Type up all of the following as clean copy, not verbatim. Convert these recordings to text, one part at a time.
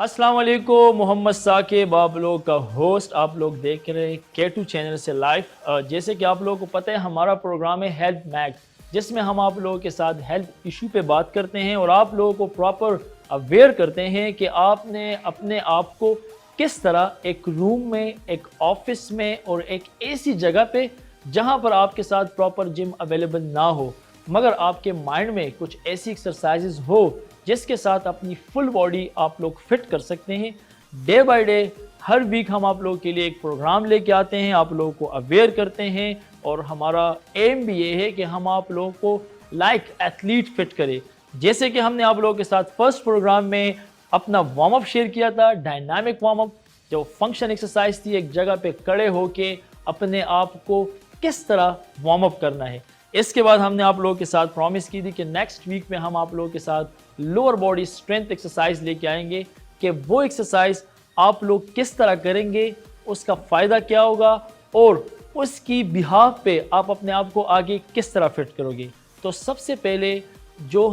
अस्सलाम वालेकुम, मोहम्मद साकिब आप लोग का होस्ट। आप लोग देख रहे हैं K2 चैनल से लाइव। जैसे कि आप लोगों को पता है, हमारा प्रोग्राम है हेल्थ मैग, जिसमें हम आप लोगों के साथ हेल्थ इशू पे बात करते हैं और आप लोगों को प्रॉपर अवेयर करते हैं कि आपने अपने आप को किस तरह एक रूम में, एक ऑफिस में और एक ऐसी जगह पे जहां पर आपके साथ प्रॉपर जिम अवेलेबल ना हो, मगर आपके माइंड में कुछ ऐसी एक्सरसाइजेज हो जिसके साथ अपनी फुल बॉडी आप लोग फिट कर सकते हैं। डे बाय डे, हर वीक हम आप लोगों के लिए एक प्रोग्राम लेके आते हैं, आप लोगों को अवेयर करते हैं और हमारा एम भी ये है कि हम आप लोगों को लाइक एथलीट फिट करें। जैसे कि हमने आप लोगों के साथ फर्स्ट प्रोग्राम में अपना वार्म अप शेयर किया था, डायनामिक वार्म अप, जो फंक्शन एक्सरसाइज थी, एक जगह पे खड़े होके अपने आप को किस तरह वार्म अप करना है। इसके बाद हमने आप लोगों के साथ प्रॉमिस की थी कि नेक्स्ट वीक में हम आप लोगों के साथ लोअर बॉडी स्ट्रेंथ एक्सरसाइज लेके आएंगे कि वो एक्सरसाइज आप लोग किस तरह करेंगे, उसका फ़ायदा क्या होगा और उसकी बिहाफ पे आप अपने आप को आगे किस तरह फिट करोगे। तो सबसे पहले जो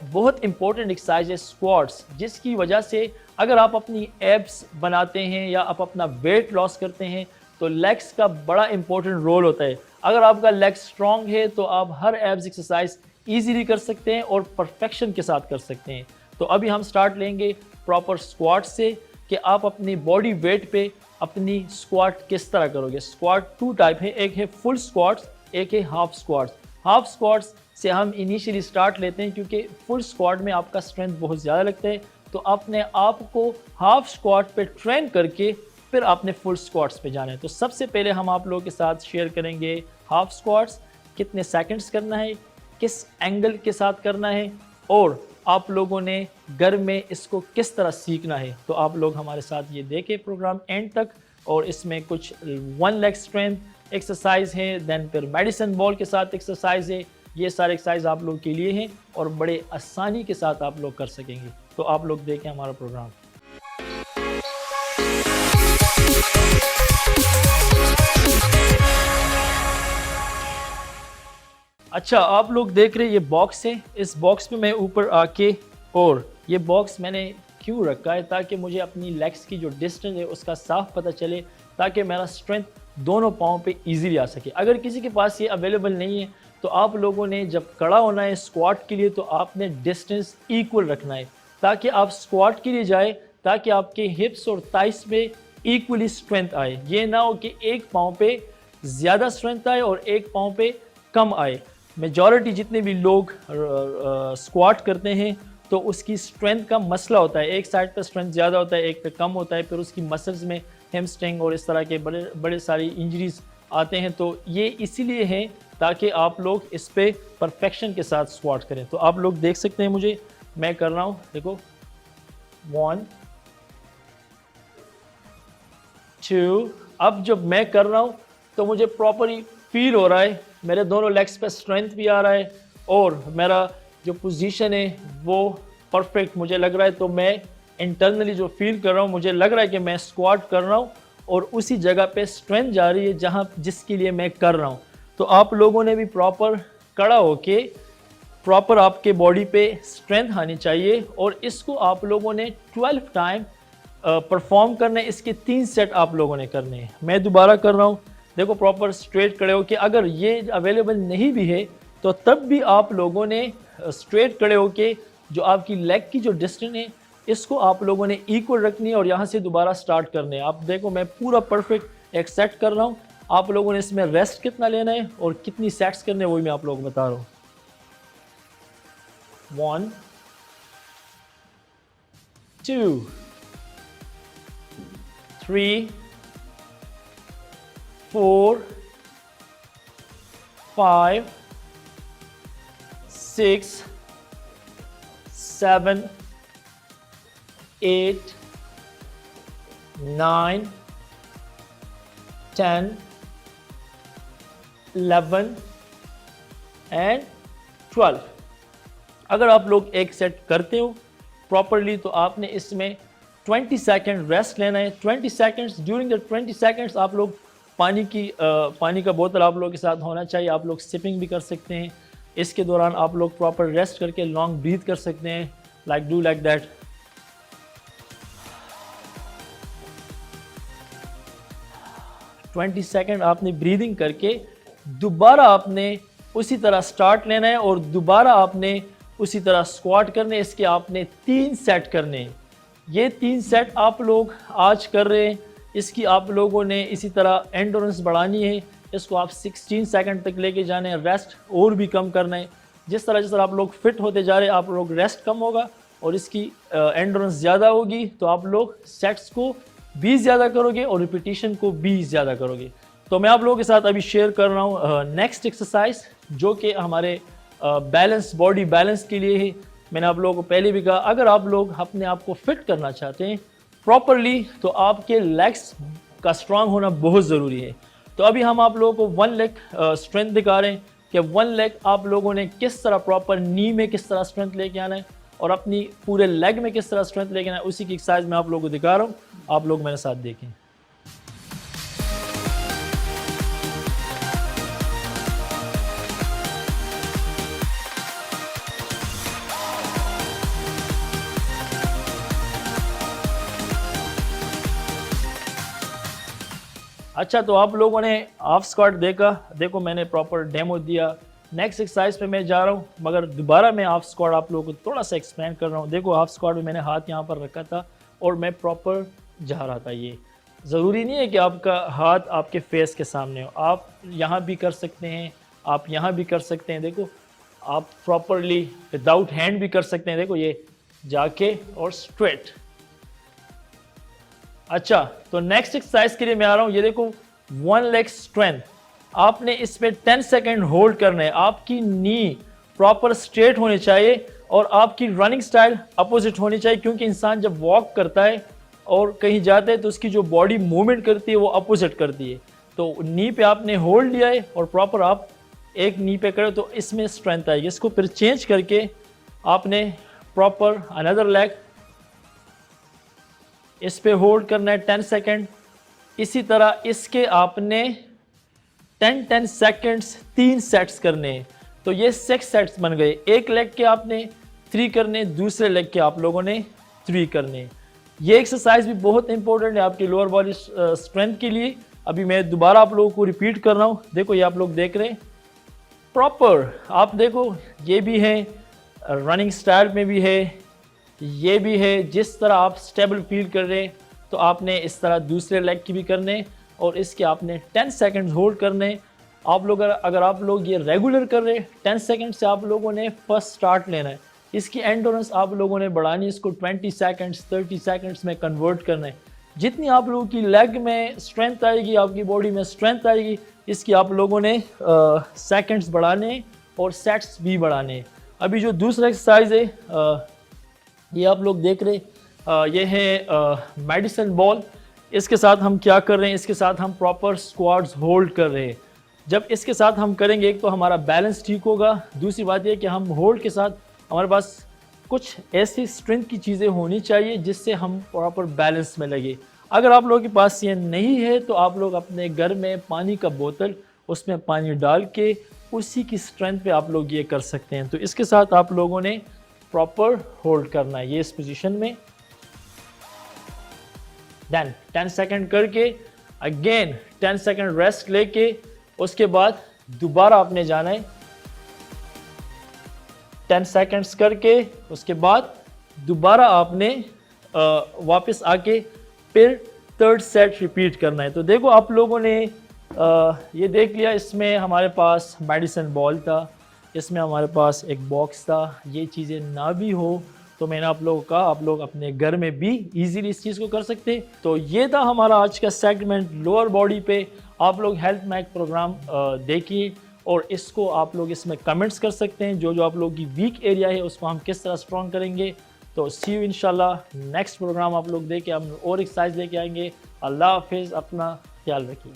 बहुत इंपॉर्टेंट एक्सरसाइज है स्क्वाट्स, जिसकी वजह से अगर आप अपनी एब्स बनाते हैं या आप अपना वेट लॉस करते हैं तो लेग्स का बड़ा इंपॉर्टेंट रोल होता है। अगर आपका लेग स्ट्रॉन्ग है तो आप हर एब्स एक्सरसाइज ईजीली कर सकते हैं और परफेक्शन के साथ कर सकते हैं। तो अभी हम स्टार्ट लेंगे प्रॉपर स्क्वाट से कि आप अपनी बॉडी वेट पे अपनी स्क्वाट किस तरह करोगे। स्क्वाट टू टाइप है, एक है फुल स्क्वाट्स, एक है हाफ स्क्वाट्स। हाफ स्क्वाट्स से हम इनिशियली स्टार्ट लेते हैं क्योंकि फुल स्क्वाट में आपका स्ट्रेंथ बहुत ज़्यादा लगता है, तो अपने आप को हाफ स्क्वाट पे ट्रेन करके फिर आपने फुल स्क्वाट्स पे जाना है। तो सबसे पहले हम आप लोगों के साथ शेयर करेंगे हाफ स्क्वाट्स, कितने सेकंड्स करना है, किस एंगल के साथ करना है और आप लोगों ने घर में इसको किस तरह सीखना है। तो आप लोग हमारे साथ ये देखें प्रोग्राम एंड तक। और इसमें कुछ वन लेग स्ट्रेंथ एक्सरसाइज है, देन फिर मेडिसिन बॉल के साथ एक्सरसाइज है। ये सारे एक्सरसाइज आप लोग के लिए हैं और बड़े आसानी के साथ आप लोग कर सकेंगे। तो आप लोग देखें हमारा प्रोग्राम। अच्छा, आप लोग देख रहे हैं ये बॉक्स है, इस बॉक्स में मैं ऊपर आके, और ये बॉक्स मैंने क्यों रखा है ताकि मुझे अपनी लेग्स की जो डिस्टेंस है उसका साफ पता चले, ताकि मेरा स्ट्रेंथ दोनों पाँव पे इजीली आ सके। अगर किसी के पास ये अवेलेबल नहीं है तो आप लोगों ने जब खड़ा होना है स्क्वाट के लिए तो आपने डिस्टेंस इक्वल रखना है ताकि आप स्क्वाट के लिए जाए, ताकि आपके हिप्स और थाइस में इक्वली स्ट्रेंथ आए। ये ना हो कि एक पाँव पे ज़्यादा स्ट्रेंथ आए और एक पाँव पे कम आए। मेजॉरिटी जितने भी लोग स्क्वाट करते हैं तो उसकी स्ट्रेंथ का मसला होता है, एक साइड पर स्ट्रेंथ ज़्यादा होता है, एक पे कम होता है, फिर उसकी मसल्स में हैमस्ट्रिंग और इस तरह के बड़े बड़े सारी इंजरीज आते हैं। तो ये इसीलिए है ताकि आप लोग इस पे परफेक्शन के साथ स्क्वाट करें। तो आप लोग देख सकते हैं मुझे, मैं कर रहा हूँ, देखो 1 2। अब जब मैं कर रहा हूँ तो मुझे प्रॉपरली फील हो रहा है, मेरे दोनों लेग्स पे स्ट्रेंथ भी आ रहा है और मेरा जो पोजीशन है वो परफेक्ट मुझे लग रहा है। तो मैं इंटरनली जो फील कर रहा हूँ, मुझे लग रहा है कि मैं स्क्वाट कर रहा हूँ और उसी जगह पे स्ट्रेंथ जा रही है जहाँ जिसके लिए मैं कर रहा हूँ। तो आप लोगों ने भी प्रॉपर खड़ा होके प्रॉपर आपके बॉडी पे स्ट्रेंथ आनी चाहिए और इसको आप लोगों ने 12 टाइम परफॉर्म करना है। इसके 3 सेट आप लोगों ने करने हैं। मैं दोबारा कर रहा हूँ, देखो प्रॉपर स्ट्रेट खड़े हो कि अगर ये अवेलेबल नहीं भी है तो तब भी आप लोगों ने स्ट्रेट खड़े हो के जो आपकी लेग की जो डिस्टेंस है इसको आप लोगों ने इक्वल रखनी है और यहाँ से दोबारा स्टार्ट करने हैं। आप देखो मैं पूरा परफेक्ट एक सेट कर रहा हूँ, आप लोगों ने इसमें रेस्ट कितना लेना है और कितनी सेट्स करने हैं वही मैं आप लोगों को बता रहा हूँ। 1 2 3 4 5 6 7 8 9 10 11 एंड 12। अगर आप लोग एक सेट करते हो प्रॉपरली तो आपने इसमें 20 सेकंड रेस्ट लेना है। 20 सेकंड्स, ड्यूरिंग द 20 सेकंड्स आप लोग पानी का बोतल आप लोगों के साथ होना चाहिए। आप लोग सिपिंग भी कर सकते हैं। इसके दौरान आप लोग प्रॉपर रेस्ट करके लॉन्ग ब्रीथ कर सकते हैं, like do like that. 20 second आपने ब्रीदिंग करके दोबारा आपने उसी तरह स्टार्ट लेना है और दोबारा आपने उसी तरह स्क्वाट करने। इसके आपने 3 सेट करने। ये 3 सेट आप लोग आज कर रहे हैं। इसकी आप लोगों ने इसी तरह एंडोरेंस बढ़ानी है। इसको आप 16 सेकंड तक लेके जाने हैं। रेस्ट और भी कम करना है। जिस तरह आप लोग फिट होते जा रहे हैं, आप लोग रेस्ट कम होगा और इसकी एंडोरेंस ज़्यादा होगी, तो आप लोग सेट्स को 20 ज़्यादा करोगे और रिपीटिशन को 20 ज़्यादा करोगे। तो मैं आप लोगों के साथ अभी शेयर कर रहा हूँ नेक्स्ट एक्सरसाइज, जो कि हमारे बैलेंस, बॉडी बैलेंस के लिए है। मैंने आप लोगों को पहले भी कहा, अगर आप लोग अपने आप को फिट करना चाहते हैं प्रॉपरली, तो आपके लेग्स का स्ट्रांग होना बहुत ज़रूरी है। तो अभी हम आप लोगों को 1 लेग स्ट्रेंथ दिखा रहे हैं कि 1 लेग आप लोगों ने किस तरह प्रॉपर नी में किस तरह स्ट्रेंथ लेके आना है और अपनी पूरे लेग में किस तरह स्ट्रेंथ लेके आना है। उसी की एक्सरसाइज मैं आप लोगों को दिखा रहा हूँ, आप लोग मेरे साथ देखें। अच्छा, तो आप लोगों ने हाफ स्क्वाट देखा, देखो मैंने प्रॉपर डेमो दिया। नेक्स्ट एक्सरसाइज पे मैं जा रहा हूँ, मगर दोबारा मैं हाफ स्क्वाट आप लोगों को थोड़ा सा एक्सप्लेन कर रहा हूँ। देखो हाफ स्क्वाट में मैंने हाथ यहाँ पर रखा था और मैं प्रॉपर जा रहा था। ये ज़रूरी नहीं है कि आपका हाथ आपके फेस के सामने हो, आप यहाँ भी कर सकते हैं, आप यहाँ भी कर सकते हैं। देखो आप प्रॉपरली विदाउट हैंड भी कर सकते हैं। देखो ये जाके और स्ट्रेट। अच्छा, तो नेक्स्ट एक्सरसाइज के लिए मैं आ रहा हूँ। ये देखो 1 लेग स्ट्रेंथ, आपने इसमें 10 सेकंड होल्ड करना है। आपकी नी प्रॉपर स्ट्रेट होनी चाहिए और आपकी रनिंग स्टाइल अपोजिट होनी चाहिए, क्योंकि इंसान जब वॉक करता है और कहीं जाता है तो उसकी जो बॉडी मूवमेंट करती है वो अपोजिट करती है। तो नी पे आपने होल्ड लिया है और प्रॉपर आप एक नी पे करें तो इसमें स्ट्रेंथ आएगी। इसको फिर चेंज करके आपने प्रॉपर अनदर लेग इस पे होल्ड करना है 10 सेकंड। इसी तरह इसके आपने 10 सेकंड्स 3 सेट्स करने हैं। तो ये 6 सेट्स बन गए। एक लेग के आपने 3 करने, दूसरे लेग के आप लोगों ने 3 करने। ये एक्सरसाइज भी बहुत इंपॉर्टेंट है आपकी लोअर बॉडी स्ट्रेंथ के लिए। अभी मैं दोबारा आप लोगों को रिपीट कर रहा हूँ। देखो ये आप लोग देख रहे हैं प्रॉपर, आप देखो ये भी है, रनिंग स्टाइल में भी है, ये भी है। जिस तरह आप स्टेबल फील कर रहे हैं तो आपने इस तरह दूसरे लेग की भी करने और इसके आपने 10 सेकंड्स होल्ड करने। आप लोग अगर आप लोग ये रेगुलर कर रहे हैं 10 सेकंड से आप लोगों ने फर्स्ट स्टार्ट लेना है। इसकी एंडोरेंस आप लोगों ने बढ़ानी, इसको 20 सेकंड्स 30 सेकंड्स में कन्वर्ट करना है। जितनी आप लोगों की लेग में स्ट्रेंथ आएगी, आपकी बॉडी में स्ट्रेंथ आएगी, इसकी आप लोगों ने सेकंड्स बढ़ाने और सेट्स भी बढ़ाने। अभी जो दूसरा एक्सरसाइज है ये आप लोग देख रहे, ये है मेडिसिन बॉल। इसके साथ हम क्या कर रहे हैं, इसके साथ हम प्रॉपर स्क्वाट्स होल्ड कर रहे हैं। जब इसके साथ हम करेंगे, एक तो हमारा बैलेंस ठीक होगा, दूसरी बात ये कि हम होल्ड के साथ हमारे पास कुछ ऐसी स्ट्रेंथ की चीज़ें होनी चाहिए जिससे हम प्रॉपर बैलेंस में लगे। अगर आप लोगों के पास ये नहीं है तो आप लोग अपने घर में पानी का बोतल, उसमें पानी डाल के उसी की स्ट्रेंथ पे आप लोग ये कर सकते हैं। तो इसके साथ आप लोगों ने प्रॉपर होल्ड करना है ये इस पोजीशन में। देन 10 सेकंड करके अगेन 10 सेकंड रेस्ट लेके उसके बाद दोबारा आपने जाना है 10 सेकंड्स करके, उसके बाद दोबारा आपने वापस आके फिर थर्ड सेट रिपीट करना है। तो देखो आप लोगों ने ये देख लिया, इसमें हमारे पास मेडिसिन बॉल था, इसमें हमारे पास एक बॉक्स था। ये चीज़ें ना भी हो तो मैंने आप लोगों का, आप लोग अपने घर में भी इजीली इस चीज़ को कर सकते हैं। तो ये था हमारा आज का सेगमेंट लोअर बॉडी पे। आप लोग हेल्थ मैक प्रोग्राम देखिए और इसको आप लोग इसमें कमेंट्स कर सकते हैं, जो जो आप लोग की वीक एरिया है उसको हम किस तरह स्ट्रॉन्ग करेंगे। तो सी यू इंशाल्लाह नेक्स्ट प्रोग्राम आप लोग देखे, हम और एक्सरसाइज लेके आएंगे। अल्लाह हाफिज़, अपना ख्याल रखिए।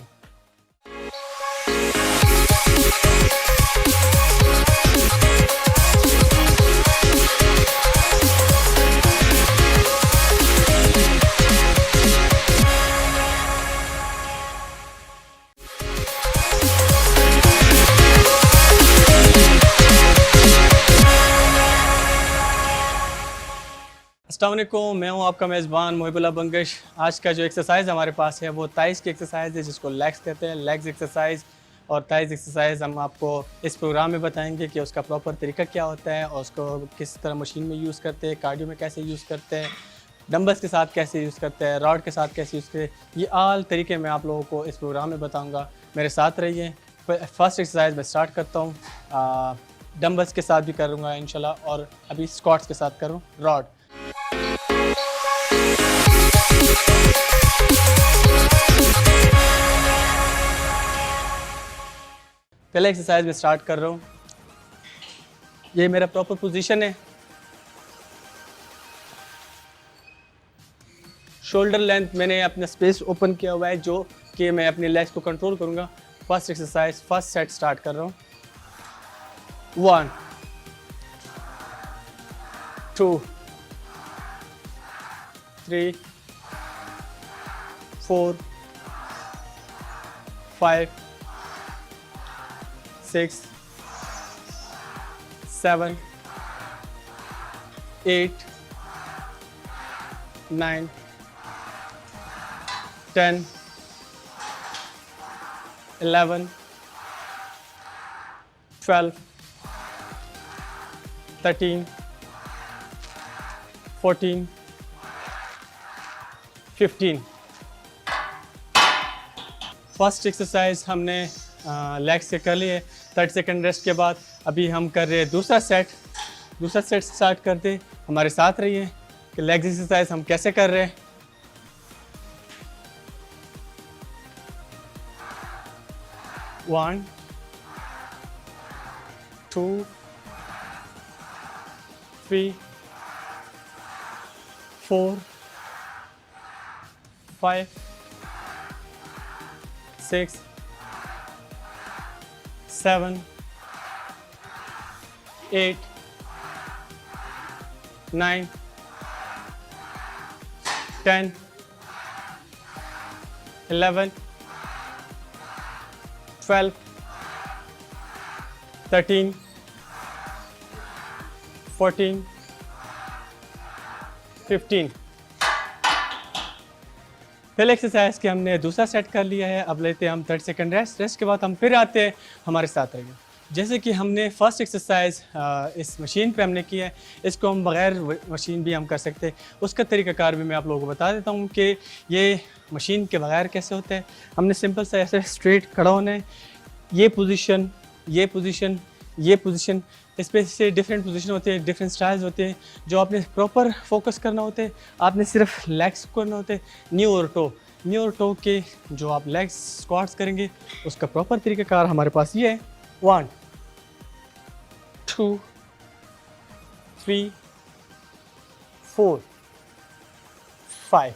अस्सलाम वालेकुम, मैं हूं आपका मेज़बान मोहिबुल्लाह बंगश। आज का जो एक्सरसाइज हमारे पास है वो थाइज़ की एक्सरसाइज है, जिसको लेग्स कहते हैं। लेग्स एक्सरसाइज और थाइज़ एक्सरसाइज हम आपको इस प्रोग्राम में बताएंगे कि उसका प्रॉपर तरीका क्या होता है और उसको किस तरह मशीन में यूज़ करते हैं, कार्डियो में कैसे यूज़ करते हैं, डंबल्स के साथ कैसे यूज़ करते हैं, रॉड के साथ कैसे यूज़ करते हैं। ये आल तरीके मैं आप लोगों को इस प्रोग्राम में बताऊँगा। मेरे साथ रहिए। फर्स्ट एक्सरसाइज मैं स्टार्ट करता हूँ। डंबल्स के साथ भी करूँगा इंशाल्लाह, और अभी स्क्वाट्स के साथ करूँ रॉड। पहले एक्सरसाइज में स्टार्ट कर रहा हूँ। ये मेरा प्रॉपर पोजीशन है। शोल्डर लेंथ मैंने अपना स्पेस ओपन किया हुआ है, जो कि मैं अपने लेग्स को कंट्रोल करूँगा। First exercise, first set start कर रहा हूँ। 1 2 3 4 5 6 7 8 9 10 11 12 13 14 15। फर्स्ट एक्सरसाइज हमने लेग्स के कर लिए। 30 सेकंड रेस्ट के बाद अभी हम कर रहे हैं दूसरा सेट स्टार्ट करते। हमारे साथ रहिए कि लेग्स एक्सरसाइज हम कैसे कर रहे हैं। 1 2 3 4 5 6 7 8 9 10 11 12 13 14 15। पहले एक्सरसाइज के हमने दूसरा सेट कर लिया है। अब लेते हैं हम 30 सेकंड रेस्ट के बाद हम फिर आते हैं। हमारे साथ रहिए। जैसे कि हमने फर्स्ट एक्सरसाइज इस मशीन पे हमने किया है, इसको हम बग़ैर मशीन भी हम कर सकते हैं। उसका तरीक़ाकार भी मैं आप लोगों को बता देता हूँ कि ये मशीन के बग़ैर कैसे होता है। हमने सिंपल सा ऐसे स्ट्रेट खड़ा होना है। ये पोजीशन, ये पोजीशन, ये पोजीशन, इस पे से डिफरेंट पोजीशन होते हैं, डिफरेंट स्टाइल्स होते हैं, जो आपने प्रॉपर फोकस करना होते हैं। आपने सिर्फ लेग्स करना होते हैं, नी और टो के जो आप लेग्स स्क्वाट्स करेंगे उसका प्रॉपर तरीक़ाकार हमारे पास ये है। 1 2 3 4 5।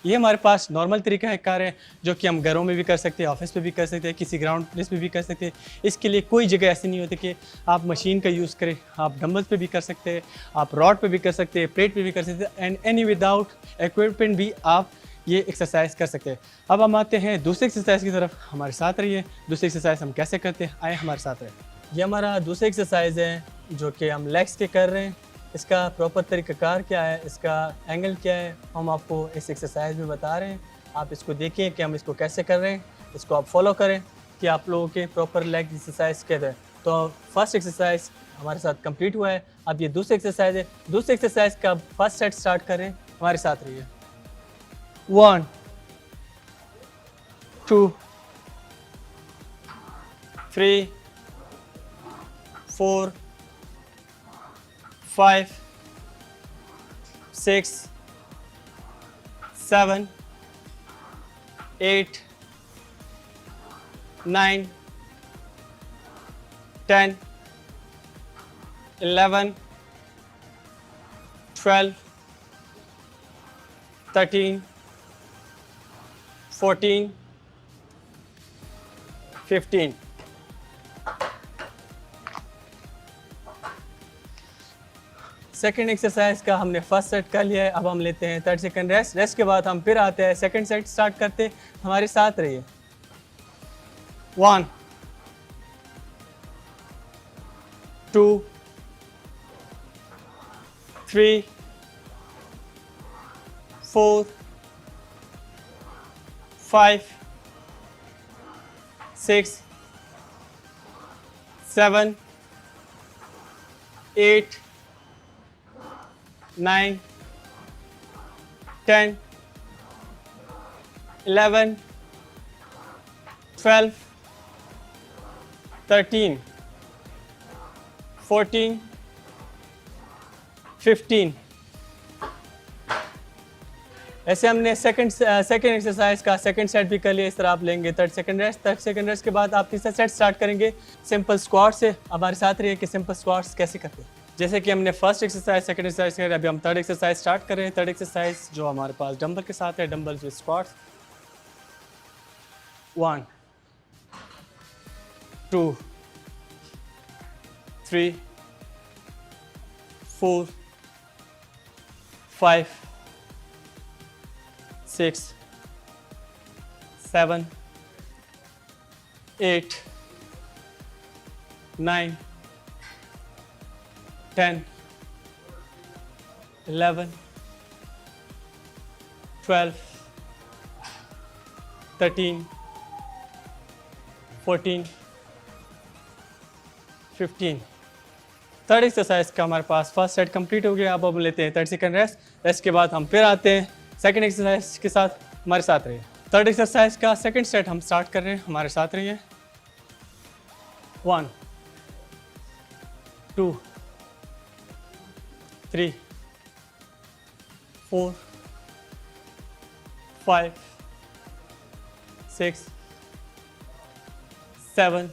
ये हमारे पास नॉर्मल तरीका है कार है, जो कि हम घरों में भी कर सकते हैं, ऑफिस पे भी कर सकते हैं, किसी ग्राउंड प्लेस पे भी कर सकते हैं। इसके लिए कोई जगह ऐसी नहीं होती कि आप मशीन का यूज़ करें। आप डंबल्स पे भी कर सकते हैं, आप रॉड पे भी कर सकते हैं, प्लेट पे भी कर सकते हैं, एंड एनी विदाउट इक्विपमेंट भी आप ये एक्सरसाइज कर सकते हैं। अब हम आते हैं दूसरी एक्सरसाइज की तरफ। हमारे साथ रहिए। दूसरी एक्सरसाइज हम कैसे करते हैं, आए हमारे साथ रहिए। ये हमारा दूसरी एक्सरसाइज है जो कि हम लेग्स के कर रहे हैं। इसका प्रॉपर तरीक़ाकार क्या है, इसका एंगल क्या है, हम आपको इस एक्सरसाइज में बता रहे हैं। आप इसको देखें कि हम इसको कैसे कर रहे हैं, इसको आप फॉलो करें कि आप लोगों के प्रॉपर लेग एक्सरसाइज कहते हैं। तो फर्स्ट एक्सरसाइज हमारे साथ कंप्लीट हुआ है। अब ये दूसरी एक्सरसाइज है। दूसरी एक्सरसाइज का फर्स्ट सेट स्टार्ट करें। हमारे साथ रहिए। 1 2 3 4 5 6 7 8 9 10 11 12 13 14 15। सेकेंड एक्सरसाइज का हमने फर्स्ट सेट कर लिया है। अब हम लेते हैं 30 सेकंड रेस्ट के बाद हम फिर आते हैं सेकंड सेट स्टार्ट करते। हमारे साथ रहिए। 1 2 3 4 5 6 7 8 9 10 11 12 13 14 15। ऐसे हमने सेकंड एक्सरसाइज का सेकंड सेट भी कर लिया। इस तरह आप लेंगे 30 सेकंड रेस्ट के बाद आप तीसरा सेट स्टार्ट करेंगे सिंपल स्क्वाट से। हमारे साथ रहिए कि सिंपल स्क्वाट्स कैसे करते हैं। जैसे कि हमने फर्स्ट एक्सरसाइज सेकंड एक्सरसाइज कर, अभी हम थर्ड एक्सरसाइज स्टार्ट कर रहे हैं। थर्ड एक्सरसाइज जो हमारे पास डंबल के साथ है, dumbbells with squats. 1 2 3 4 5 6 7 8 9 10 11 12 13 14 15। Third exercise का हमारे पास फर्स्ट सेट कंप्लीट हो गया। अब हम लेते हैं 30 सेकंड रेस्ट के बाद हम फिर आते हैं सेकंड एक्सरसाइज के साथ। हमारे साथ रहिए। थर्ड एक्सरसाइज का सेकंड सेट हम स्टार्ट कर रहे हैं, हमारे साथ रहिए। 1 2 3 4 5 6 7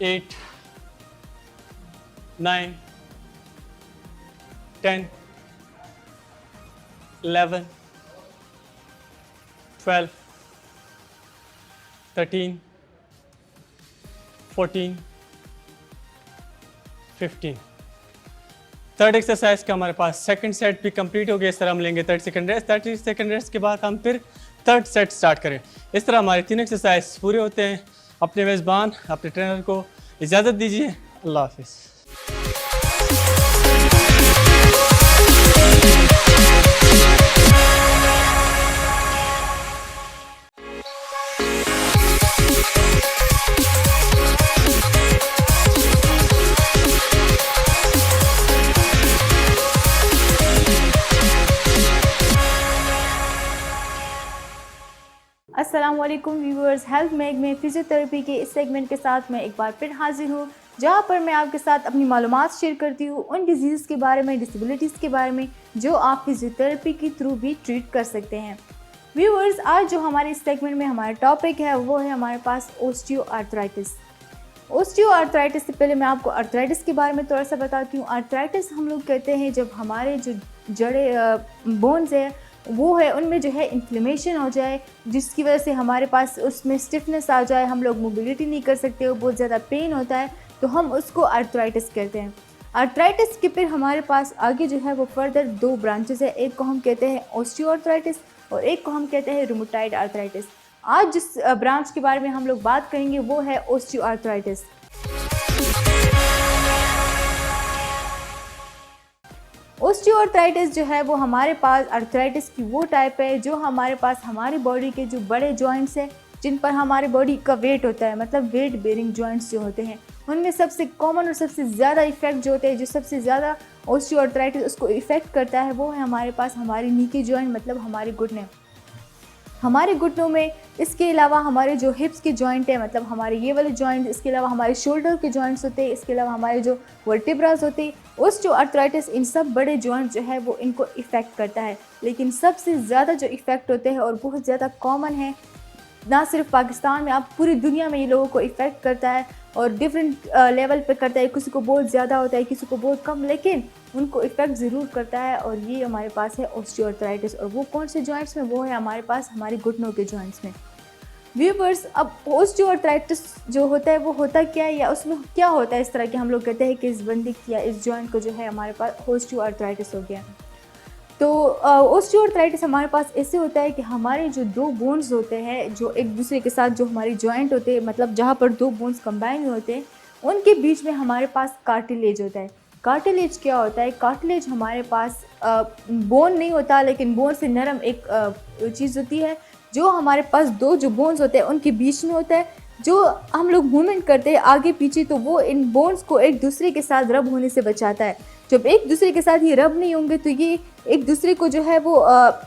8 9 10 11 12 13 14 15। थर्ड एक्सरसाइज का हमारे पास सेकंड सेट भी कंप्लीट हो गया। इस तरह हम लेंगे 30 सेकंड रेस्ट। 30 सेकंड रेस्ट के बाद हम फिर थर्ड सेट स्टार्ट करें। इस तरह हमारे 3 एक्सरसाइज पूरे होते हैं। अपने मेज़बान अपने ट्रेनर को इजाज़त दीजिए। अल्लाह हाफिज़। अस्सलाम वालेकुम व्यूअर्स, हेल्थ मैग में फिजियोथेरेपी के इस सेगमेंट के साथ मैं एक बार फिर हाजिर हूँ, जहाँ पर मैं आपके साथ अपनी मालूमात शेयर करती हूँ उन डिजीज़ के बारे में, डिसेबिलिटीज़ के बारे में जो आप फिजियोथेरेपी के थ्रू भी ट्रीट कर सकते हैं। व्यूअर्स, आज जो हमारे इस सेगमेंट में हमारा टॉपिक है वो है हमारे पास ऑस्टियोआर्थराइटिस। ऑस्टियोआर्थराइटिस से पहले मैं आपको आर्थराइटिस के बारे में थोड़ा सा बताती हूँ। आर्थराइटिस हम लोग कहते हैं जब हमारे जो जड़े बोन्स है वो है उनमें जो है इन्फ्लेमेशन हो जाए, जिसकी वजह से हमारे पास उसमें स्टिफनेस आ जाए, हम लोग मोबिलिटी नहीं कर सकते, वो बहुत ज़्यादा पेन होता है, तो हम उसको आर्थराइटिस कहते हैं। आर्थराइटिस के फिर हमारे पास आगे जो है वो फर्दर 2 ब्रांचेस है। एक को हम कहते हैं ऑस्टियोआर्थराइटिस और एक को हम कहते हैं रूमेटॉइड आर्थराइटिस। आज जिस ब्रांच के बारे में हम लोग बात करेंगे वो है ऑस्टियोआर्थराइटिस। ऑस्टियोआर्थराइटिस जो है वो हमारे पास आर्थराइटिस की वो टाइप है जो हमारे पास हमारी बॉडी के जो बड़े जॉइंट्स हैं जिन पर हमारी बॉडी का वेट होता है, मतलब वेट बेयरिंग जॉइंट्स जो होते हैं, उनमें सबसे कॉमन और सबसे ज़्यादा इफेक्ट जो होते हैं, जो सबसे ज़्यादा ऑस्टियोआर्थराइटिस उसको इफेक्ट करता है वो है हमारे पास हमारी नी के जॉइंट, मतलब हमारे घुटने। हमारे घुटनों में इसके अलावा हमारे जो हिप्स के जॉइंट है, मतलब हमारे ये वाले जॉइंट, इसके अलावा हमारे शोल्डर के जॉइंट्स होते हैं, इसके अलावा हमारे जो वर्टिब्रास होते हैं, ऑस्टियोआर्थराइटिस इन सब बड़े जॉइंट जो है वो इनको इफ़ेक्ट करता है। लेकिन सबसे ज़्यादा जो इफ़ेक्ट होते हैं और बहुत ज़्यादा कॉमन है, ना सिर्फ पाकिस्तान में, आप पूरी दुनिया में ये लोगों को इफ़ेक्ट करता है और डिफरेंट लेवल पे करता है। किसी को बहुत ज़्यादा होता है, किसी को बहुत कम, लेकिन उनको इफ़ेक्ट ज़रूर करता है। और ये हमारे पास है ऑस्टियोआर्थराइटिस। और वो कौन से जॉइंट्स में? वो है हमारे पास हमारे घुटनों के जॉइंट्स में। व्यूअर्स, अब ऑस्टियोआर्थराइटिस जो होता है वो होता क्या है या उसमें क्या होता है इस तरह के हम लोग कहते हैं कि इस बंदी या इस जॉइंट को जो है हमारे पास ऑस्टियोआर्थराइटिस हो गया। तो ऑस्टियोआर्थराइटिस हमारे पास ऐसे होता है कि हमारे जो 2 बोन्स होते हैं जो एक दूसरे के साथ, जो हमारे जॉइंट होते हैं, मतलब जहाँ पर 2 बोन्स कंबाइन होते हैं, उनके बीच में हमारे पास कार्टिलेज होता है। कार्टिलेज क्या होता है? कार्टिलेज हमारे पास बोन नहीं होता, लेकिन बोन से नरम एक चीज़ होती है जो हमारे पास दो जो बोन्स होते हैं उनके बीच में होता है। जो हम लोग मूवमेंट करते हैं आगे पीछे तो वो इन बोन्स को एक दूसरे के साथ रब होने से बचाता है। जब एक दूसरे के साथ ये रब नहीं होंगे तो ये एक दूसरे को जो है वो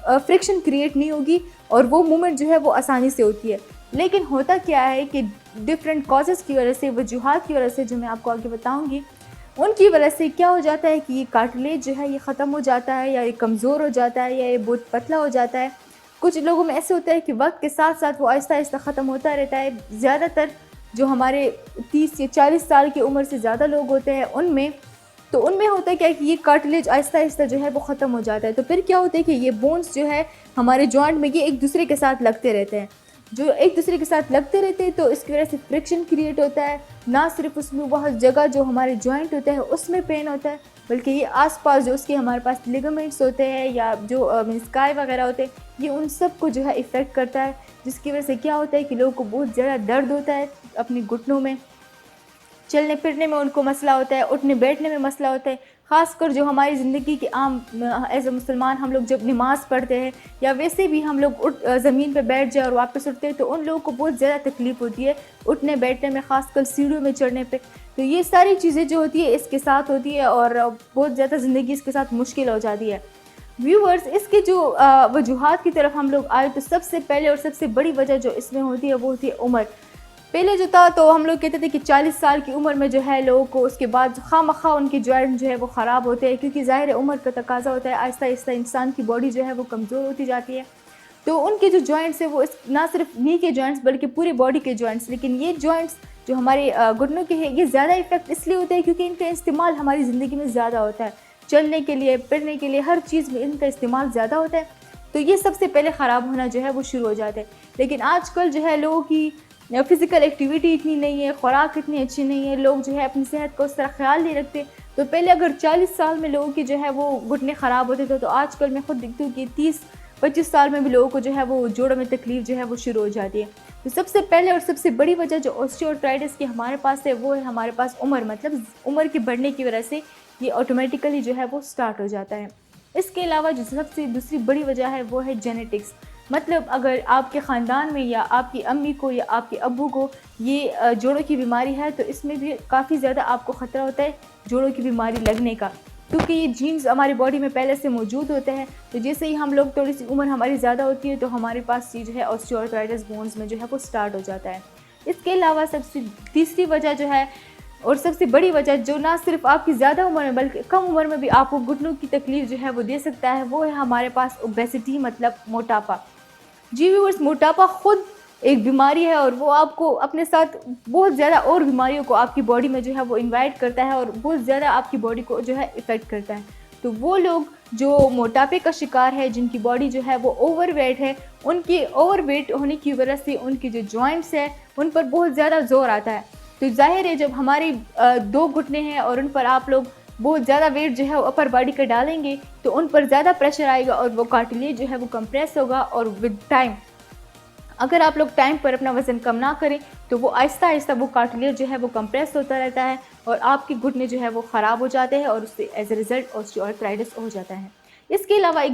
फ्रिक्शन क्रिएट नहीं होगी और वो मूवमेंट जो है वो आसानी से होती है। लेकिन होता क्या है कि डिफरेंट कॉजेज़ की वजह से, वजूहात की वजह से, जो मैं आपको आगे बताऊँगी, उनकी वजह से क्या हो जाता है कि ये कार्टिलेज जो है ये ख़त्म हो जाता है, या ये कमज़ोर हो जाता है, या ये बहुत पतला हो जाता है। कुछ लोगों में ऐसे होता है कि वक्त के साथ साथ वो आहिस्ता आहिस्ता ख़त्म होता रहता है। ज़्यादातर जो हमारे 30 या 40 साल की उम्र से ज़्यादा लोग होते हैं उनमें होता है क्या कि ये कार्टिलेज आहिस्ता आहिस्ता जो है वो ख़त्म हो जाता है। तो फिर क्या होता है कि ये बोन्स जो है हमारे जॉइंट में ये एक दूसरे के साथ लगते रहते हैं। जो एक दूसरे के साथ लगते रहते हैं तो इसकी वजह से फ्रिक्शन क्रिएट होता है। ना सिर्फ उसमें वह जगह जो हमारे जॉइंट होता है उसमें पेन होता है, बल्कि ये आसपास जो उसके हमारे पास लिगामेंट्स होते हैं या जो मेनिस्काई वगैरह होते हैं, ये उन सब को जो है इफ़ेक्ट करता है। जिसकी वजह से क्या होता है कि लोगों को बहुत ज़्यादा दर्द होता है अपने घुटनों में, चलने फिरने में उनको मसला होता है, उठने बैठने में मसला होता है। ख़ासकर जो हमारी ज़िंदगी के आम एज ए मुसलमान हम लोग जब नमाज़ पढ़ते हैं या वैसे भी हम लोग ज़मीन पे बैठ जाए और वापस उठते हैं तो उन लोगों को बहुत ज़्यादा तकलीफ़ होती है उठने बैठने में, ख़ासकर सीढ़ियों में चढ़ने पे। तो ये सारी चीज़ें जो होती है इसके साथ होती है और बहुत ज़्यादा ज़िंदगी इसके साथ मुश्किल हो जाती है। व्यूअर्स, इसके जो वजूहात की तरफ हम लोग आए तो सबसे पहले और सबसे बड़ी वजह जो इसमें होती है वो होती है उम्र। पहले जो था तो हम लोग कहते थे कि 40 साल की उम्र में जो है लोगों को उसके बाद खामखा उनके जॉइंट जो है वो ख़राब होते हैं, क्योंकि ज़ाहिर उम्र का तकाजा होता है, आहिस्ता आहिस्ता इंसान की बॉडी जो है वो कमज़ोर होती जाती है। तो उनके जो जॉइंट्स है वो ना सिर्फ नी के जॉइंट्स बल्कि पूरी बॉडी के जॉइंट्स, लेकिन ये जॉइंट्स जो हमारे घुटनों के हैं ये ज़्यादा इफेक्ट इसलिए होता है क्योंकि इनका इस्तेमाल हमारी ज़िंदगी में ज़्यादा होता है। चलने के लिए, फिरने के लिए, हर चीज़ में इनका इस्तेमाल ज़्यादा होता है। तो ये सबसे पहले ख़राब होना जो है वो शुरू हो जाता है। लेकिन आजकल जो है लोगों की फ़िज़िकल एक्टिविटी इतनी नहीं है, खुराक इतनी अच्छी नहीं है, लोग जो है अपनी सेहत का उस तरह ख्याल नहीं रखते। तो पहले अगर 40 साल में लोगों की जो है वो घुटने ख़राब होते थे, तो आजकल मैं खुद देखती हूँ कि 30-25 साल में भी लोगों को जो है वो जोड़ों में तकलीफ़ जो है वो शुरू हो जाती है। तो सबसे पहले और सबसे बड़ी वजह जो ऑस्टियोआर्थराइटिस की हमारे पास है वो है हमारे पास उम्र, मतलब उम्र के बढ़ने की वजह से ये ऑटोमेटिकली जो है वो स्टार्ट हो जाता है। इसके अलावा जो सबसे दूसरी बड़ी वजह है वो है जेनेटिक्स। मतलब अगर आपके ख़ानदान में या आपकी अम्मी को या आपके अब्बू को ये जोड़ों की बीमारी है तो इसमें भी काफ़ी ज़्यादा आपको ख़तरा होता है जोड़ों की बीमारी लगने का, क्योंकि ये जीन्स हमारी बॉडी में पहले से मौजूद होते हैं। तो जैसे ही हम लोग थोड़ी सी उम्र हमारी ज़्यादा होती है तो हमारे पास ये जो है ऑस्टियोआर्थराइटिस बोन्स में जो है वो स्टार्ट हो जाता है। इसके अलावा सबसे तीसरी वजह जो है और सबसे बड़ी वजह जो ना सिर्फ आपकी ज़्यादा उम्र में बल्कि कम उम्र में भी आपको घुटनों की तकलीफ़ जो है वो दे सकता है, वो है हमारे पास ओबेसिटी, मतलब मोटापा। जी व्यूअर्स, मोटापा खुद एक बीमारी है और वो आपको अपने साथ बहुत ज़्यादा और बीमारियों को आपकी बॉडी में जो है वो इन्वाइट करता है और बहुत ज़्यादा आपकी बॉडी को जो है इफ़ेक्ट करता है। तो वो लोग जो मोटापे का शिकार है, जिनकी बॉडी जो है वो ओवरवेट है, उनकी ओवरवेट होने की वजह से उनकी जो जॉइंट्स है उन पर बहुत ज़्यादा जोर आता है। तो जाहिर है जब हमारी 2 घुटने हैं और उन पर आप लोग बहुत ज़्यादा वेट जो है अपर बॉडी का डालेंगे तो उन पर ज़्यादा प्रेशर आएगा और वो कार्टिलेज जो है वो कंप्रेस होगा। और विद टाइम अगर आप लोग टाइम पर अपना वज़न कम ना करें तो वो आहिस्ता आहिस्ता वो कार्टिलेज जो है वो कंप्रेस होता रहता है और आपके घुटने जो है वो ख़राब हो जाते हैं और उससे एज ए रिज़ल्ट ऑस्टियोआर्थराइटिस हो जाता है। इसके अलावा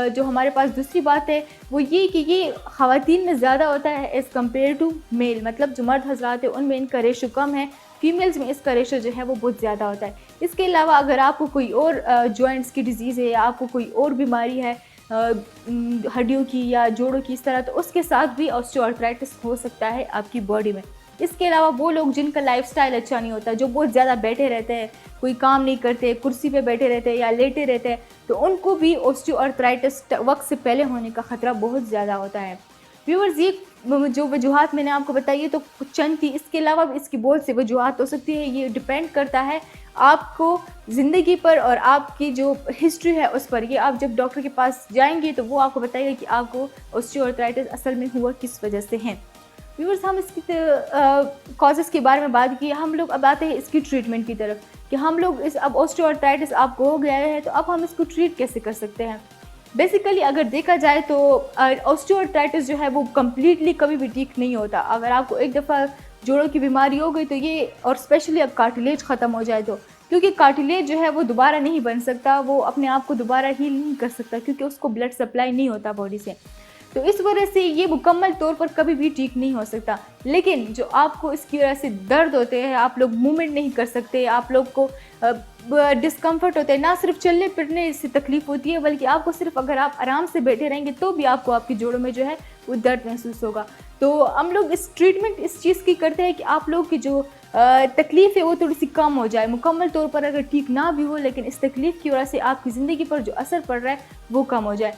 जो हमारे पास दूसरी बात है वो ये कि ये ख़वातीन में ज़्यादा होता है एज़ कम्पेयर टू मेल, मतलब जो मर्द हज़रात है उनमें इनका रेशो कम है, फीमेल्स में इसका रेशो जो है वो बहुत ज़्यादा होता है। इसके अलावा अगर आपको कोई और जॉइंट्स की डिजीज़ है या आपको कोई और बीमारी है हड्डियों की या जोड़ों की इस तरह, तो उसके साथ भी ऑस्टियोआर्थराइटिस हो सकता है आपकी बॉडी में। इसके अलावा वो लोग जिनका लाइफस्टाइल अच्छा नहीं होता, जो बहुत ज़्यादा बैठे रहते हैं, कोई काम नहीं करते, कुर्सी पे बैठे रहते हैं या लेटे रहते हैं, तो उनको भी ऑस्टियोआर्थराइटिस वक्त से पहले होने का ख़तरा बहुत ज़्यादा होता है। व्यूअर्स, ये जो वजूहात मैंने आपको बताई है तो चंद थी, इसके अलावा भी इसकी बहुत सी वजूहात हो सकती है। ये डिपेंड करता है आपको ज़िंदगी पर और आपकी जो हिस्ट्री है उस पर। ये आप जब डॉक्टर के पास जाएंगे तो वो आपको बताएगा कि आपको ऑस्टियोआर्थराइटिस असल में हुआ किस वजह से है। व्यूअर्स, हम इसकी कॉजेज़ के बारे में बात की, हम लोग अब आते हैं इसकी ट्रीटमेंट की तरफ कि हम लोग अब ऑस्टियोआर्थराइटिस आपको हो गया है तो अब हम इसको ट्रीट कैसे कर सकते हैं। बेसिकली अगर देखा जाए तो ऑस्टियोआर्थराइटिस जो है वो कम्प्लीटली कभी भी ठीक नहीं होता। अगर आपको एक दफ़ा जोड़ों की बीमारी हो गई तो ये, और स्पेशली अब कार्टिलेज ख़त्म हो जाए तो क्योंकि कार्टिलेज जो है वो दोबारा नहीं बन सकता, वो अपने आप को दोबारा हील नहीं कर सकता क्योंकि उसको ब्लड सप्लाई नहीं होता बॉडी से। तो इस वजह से ये मुकम्मल तौर पर कभी भी ठीक नहीं हो सकता। लेकिन जो आपको इसकी वजह से दर्द होते हैं, आप लोग मूवमेंट नहीं कर सकते, आप लोग को डिस्कम्फर्ट होता है, ना सिर्फ चलने फिरने से तकलीफ होती है बल्कि आपको सिर्फ अगर आप आराम से बैठे रहेंगे तो भी आपको आपकी जोड़ों में जो है वो दर्द महसूस होगा। तो हम लोग इस ट्रीटमेंट इस चीज़ की करते हैं कि आप लोग की जो तकलीफ़ है वो थोड़ी सी कम हो जाए। मुकम्मल तौर पर अगर ठीक ना भी हो लेकिन इस तकलीफ़ की वजह से आपकी ज़िंदगी पर जो असर पड़ रहा है वो कम हो जाए।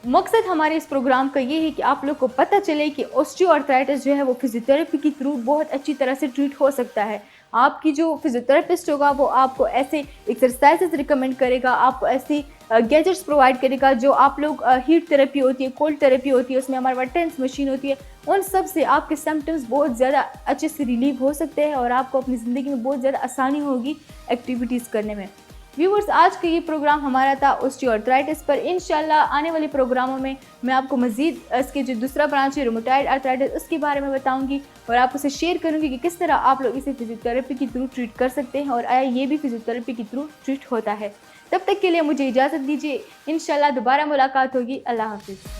मकसद हमारे इस प्रोग्राम का ये है कि आप लोग को पता चले कि ऑस्टियोआर्थराइटिस जो है वो फिजियोथेरेपी के थ्रू बहुत अच्छी तरह से ट्रीट हो सकता है। आपकी जो फिजियोथेरेपिस्ट होगा वो आपको ऐसे एक्सरसाइजेस रिकमेंड करेगा, आपको ऐसी गैजेट्स प्रोवाइड करेगा जो आप लोग हीट थेरेपी होती है, कोल्ड थेरेपी होती है, उसमें हमारे पास टेंस मशीन होती है, उन सब से आपके सिम्टम्स बहुत ज़्यादा अच्छे से रिलीव हो सकते हैं और आपको अपनी ज़िंदगी में बहुत ज़्यादा आसानी होगी एक्टिविटीज़ करने में। व्यूवर्स, आज का ये प्रोग्राम हमारा था ऑस्टियोआर्थराइटिस पर। इंशाल्लाह आने वाले प्रोग्रामों में मैं आपको मज़ीद इसके जो दूसरा ब्रांच है रूमेटॉइड आर्थराइटिस उसके बारे में बताऊंगी और आपको उसे शेयर करूंगी कि किस तरह आप लोग इसे फिजियोथेरेपी के थ्रू ट्रीट कर सकते हैं और आया ये भी फिजियोथेरेपी के थ्रू ट्रीट होता है। तब तक के लिए मुझे इजाज़त दीजिए, इंशाल्लाह दोबारा मुलाकात होगी। अल्लाह हाफिज़।